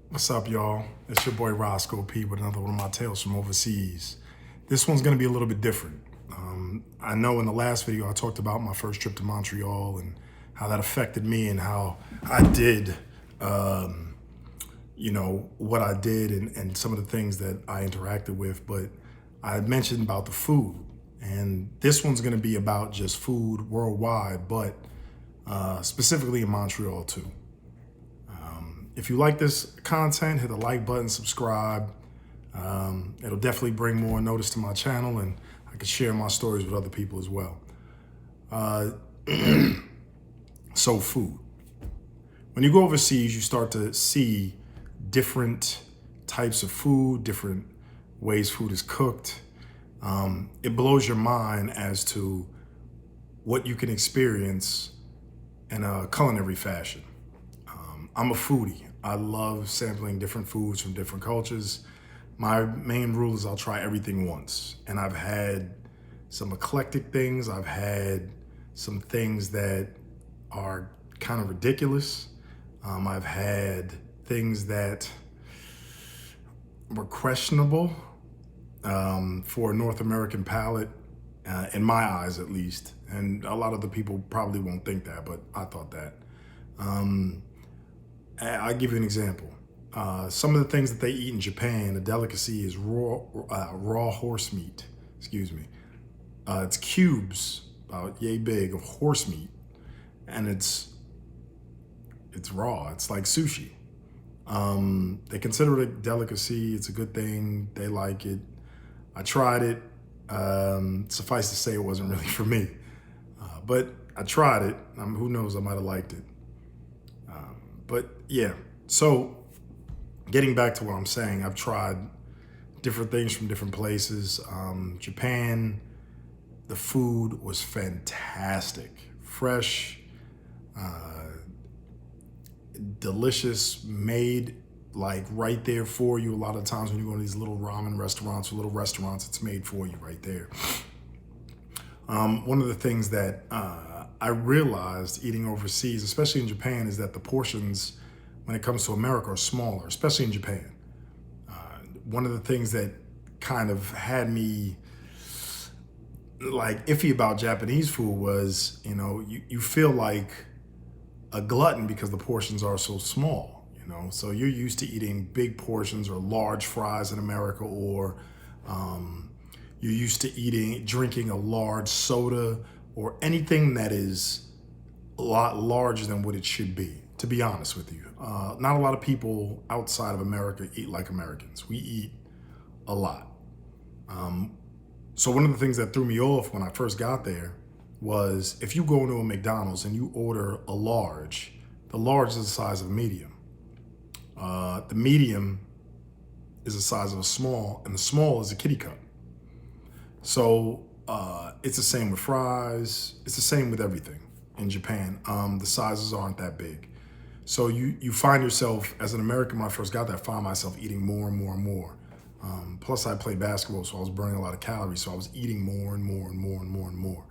What's up, y'all? It's your boy Roscoe P with another one of my tales from overseas. This one's gonna be a little bit different. I know in the last video I talked about my first trip to Montreal and how that affected me and how I did, what I did and some of the things that I interacted with. But I mentioned about the food, and this one's gonna be about just food worldwide, but specifically in Montreal too. If you like this content, hit the like button, subscribe. It'll definitely bring more notice to my channel, and I can share my stories with other people as well. So food. When you go overseas, you start to see different types of food, different ways food is cooked. It blows your mind as to what you can experience in a culinary fashion. I'm a foodie. I love sampling different foods from different cultures. My main rule is I'll try everything once. And I've had some eclectic things. I've had some things that are kind of ridiculous. I've had things that were questionable for a North American palate, in my eyes at least. And a lot of the people probably won't think that, but I thought that. I'll give you an example. Some of the things that they eat in Japan, a delicacy is raw horse meat. Excuse me. It's cubes, about yay big, of horse meat, and it's raw. It's like sushi. They consider it a delicacy. It's a good thing. They like it. I tried it. Suffice to say, it wasn't really for me. But I tried it. Who knows? I might have liked it. But yeah, so getting back to what I'm saying, I've tried different things from different places. Japan, the food was fantastic. Fresh, delicious, made like right there for you. A lot of times when you go to these little ramen restaurants or little restaurants, it's made for you right there. One of the things that I realized eating overseas, especially in Japan, is that the portions when it comes to America are smaller, especially in Japan. One of the things that kind of had me like iffy about Japanese food was, you feel like a glutton because the portions are so small, So you're used to eating big portions or large fries in America, or you're used to drinking a large soda or anything that is a lot larger than what it should be, to be honest with you. Not a lot of people outside of America eat like Americans. We eat a lot. So one of the things that threw me off when I first got there was if you go into a McDonald's and you order a large, the large is the size of a medium. The medium is the size of a small, and the small is a kitty cup. So it's the same with fries. It's the same with everything in Japan. The sizes aren't that big. So you find yourself, as an American, when I first got there, I found myself eating more and more and more. Plus I played basketball, so I was burning a lot of calories. So I was eating more and more and more and more and more.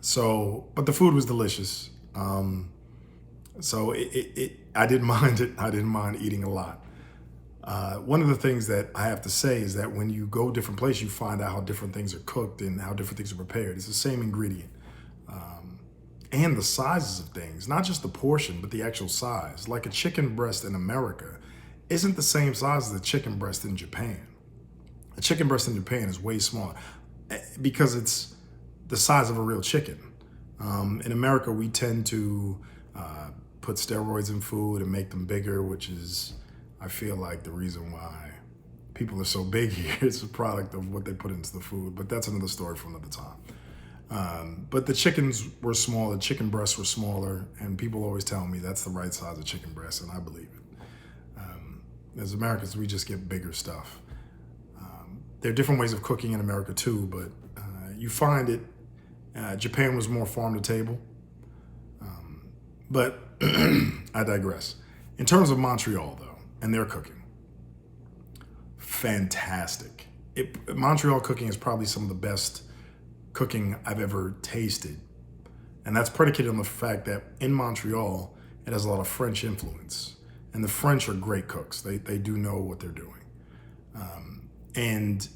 So, but the food was delicious. So I didn't mind it. I didn't mind eating a lot. One of the things that I have to say is that when you go different places, you find out how different things are cooked and how different things are prepared. It's the same ingredient. And the sizes of things, not just the portion, but the actual size. Like a chicken breast in America isn't the same size as a chicken breast in Japan. A chicken breast in Japan is way smaller because it's the size of a real chicken. In America, we tend to put steroids in food and make them bigger, which is, I feel like, the reason why people are so big here. It's a product of what they put into the food, but that's another story for another time. But the chickens were smaller, chicken breasts were smaller, and people always tell me that's the right size of chicken breast, and I believe it. As Americans, we just get bigger stuff. There are different ways of cooking in America too, but you find it, Japan was more farm to table. But I digress. In terms of Montreal though, and their cooking, fantastic. Montreal cooking is probably some of the best cooking I've ever tasted. And that's predicated on the fact that in Montreal, it has a lot of French influence. And the French are great cooks. They do know what they're doing. And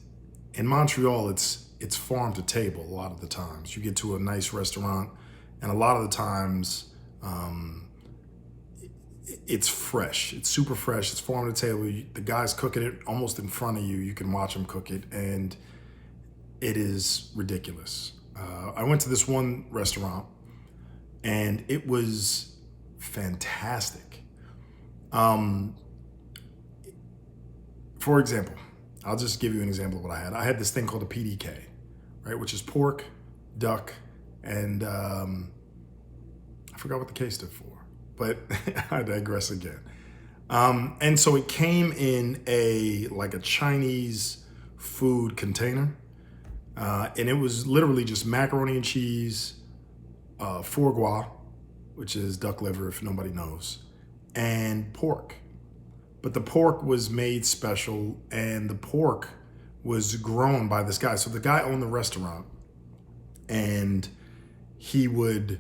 in Montreal, it's farm to table a lot of the times. You get to a nice restaurant, and a lot of the times it's fresh. It's super fresh. It's farm to table. The guy's cooking it almost in front of you. You can watch him cook it, and it is ridiculous. I went to this one restaurant, and it was fantastic. For example, I'll just give you an example of what I had. I had this thing called a PDK, right, which is pork, duck, and I forgot what the K stood for, but I digress again. And so it came in like a Chinese food container, and it was literally just macaroni and cheese, foie gras, which is duck liver if nobody knows, and pork. But the pork was made special, and the pork was grown by this guy. So the guy owned the restaurant, and he would,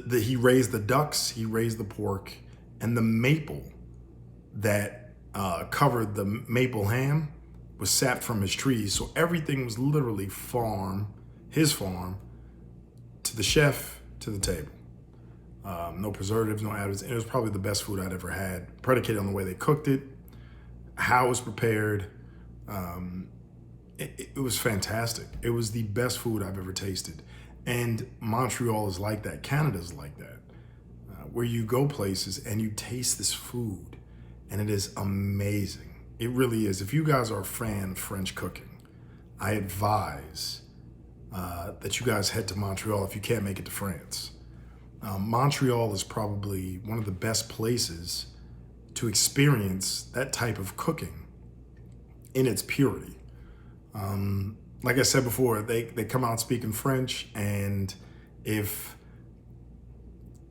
he raised the ducks, he raised the pork, and the maple that covered the maple ham was sapped from his trees. So everything was literally his farm, to the chef, to the table. No preservatives, no additives. And it was probably the best food I'd ever had, predicated on the way they cooked it, how it was prepared. It was fantastic. It was the best food I've ever tasted. And Montreal is like that. Canada's like that, where you go places and you taste this food, and it is amazing. It really is. If you guys are a fan of French cooking, I advise that you guys head to Montreal if you can't make it to France. Montreal is probably one of the best places to experience that type of cooking in its purity. Like I said before, they come out speaking French, and if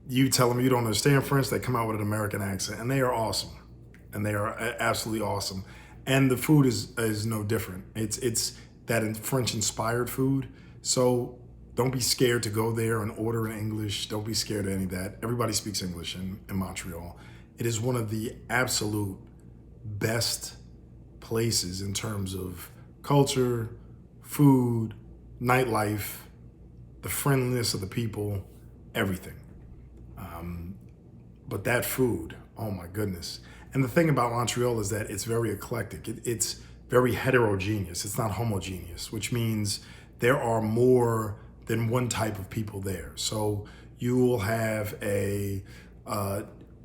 you tell them you don't understand French, they come out with an American accent, and they are awesome. And they are absolutely awesome. And the food is no different. It's that French-inspired food. So don't be scared to go there and order in English. Don't be scared of any of that. Everybody speaks English in Montreal. It is one of the absolute best places in terms of culture, food, nightlife, the friendliness of the people, everything. But that food, oh my goodness. And the thing about Montreal is that it's very eclectic. It's very heterogeneous. It's not homogeneous, which means there are more than one type of people there. So you will have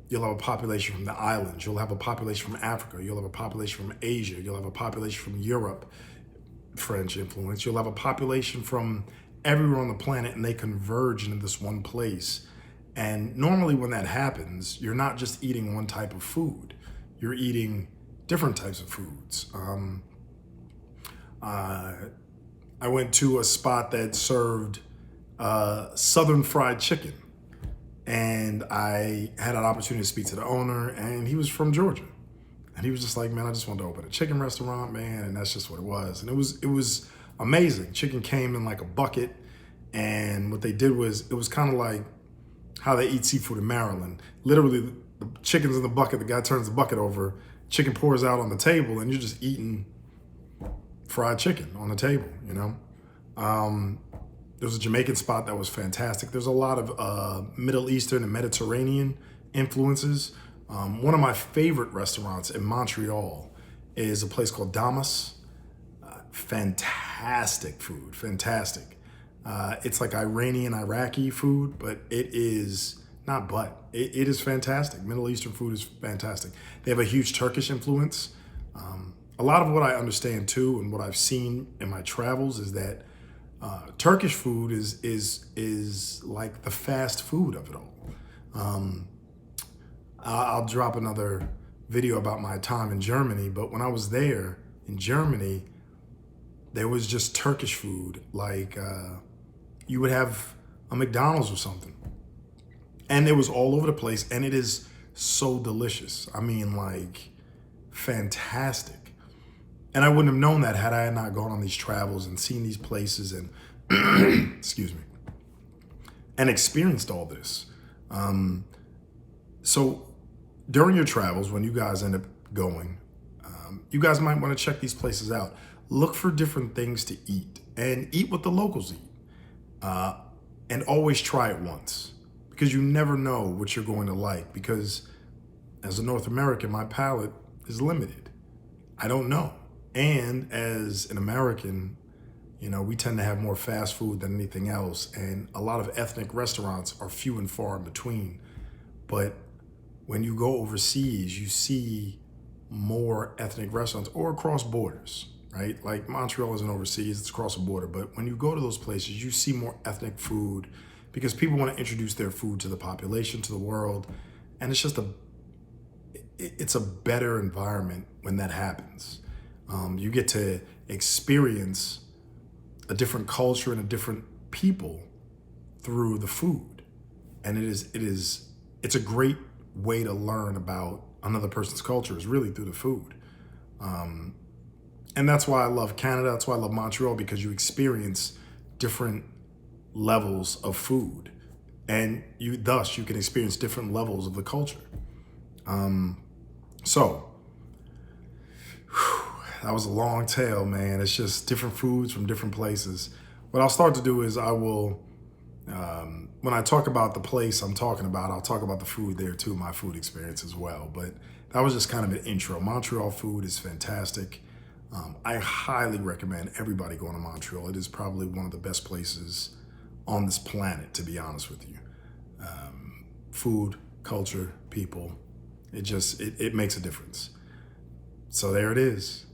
you'll have a population from the islands. You'll have a population from Africa. You'll have a population from Asia. You'll have a population from Europe, French influence. You'll have a population from everywhere on the planet, and they converge into this one place. And normally when that happens, you're not just eating one type of food. You're eating different types of foods. I went to a spot that served Southern fried chicken, and I had an opportunity to speak to the owner, and he was from Georgia. And he was just like, man, I just wanted to open a chicken restaurant, man, and that's just what it was. And it was amazing. Chicken came in like a bucket, and what they did was, it was kind of like how they eat seafood in Maryland. Literally, the chicken's in the bucket, the guy turns the bucket over, chicken pours out on the table, and you're just eating fried chicken on the table, you know? There was a Jamaican spot that was fantastic. There's a lot of Middle Eastern and Mediterranean influences. One of my favorite restaurants in Montreal is a place called Damas. Fantastic food, fantastic. It's like Iranian, Iraqi food, but it is it is fantastic. Middle Eastern food is fantastic. They have a huge Turkish influence. A lot of what I understand too, and what I've seen in my travels, is that Turkish food is like the fast food of it all. I'll drop another video about my time in Germany, but when I was there in Germany, there was just Turkish food. Like you would have a McDonald's or something, and it was all over the place, and it is so delicious. I mean, like, fantastic. And I wouldn't have known that had I not gone on these travels and seen these places and, excuse me, and experienced all this. So during your travels, when you guys end up going, you guys might want to check these places out. Look for different things to eat and eat what the locals eat. And always try it once, because you never know what you're going to like. Because as a North American, my palate is limited. I don't know. And as an American, we tend to have more fast food than anything else. And a lot of ethnic restaurants are few and far in between. But when you go overseas, you see more ethnic restaurants, or across borders, right? Like Montreal isn't overseas, it's across the border. But when you go to those places, you see more ethnic food, because people want to introduce their food to the population, to the world. And it's a better environment when that happens. You get to experience a different culture and a different people through the food. And it's a great way to learn about another person's culture, is really through the food. And that's why I love Canada. That's why I love Montreal, because you experience different levels of food, and you can experience different levels of the culture. So that was a long tale, man. It's just different foods from different places. What I'll start to do is I will, when I talk about the place I'm talking about, I'll talk about the food there too, my food experience as well. But that was just kind of an intro. Montreal food is fantastic. I highly recommend everybody going to Montreal. It is probably one of the best places on this planet, to be honest with you. Food, culture, people, it makes a difference. So there it is.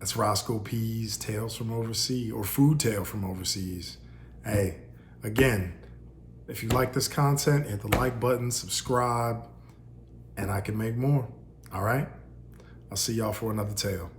That's Roscoe P's Tales from Overseas, or Food Tale from Overseas. Hey, again, if you like this content, hit the like button, subscribe, and I can make more. All right? I'll see y'all for another tale.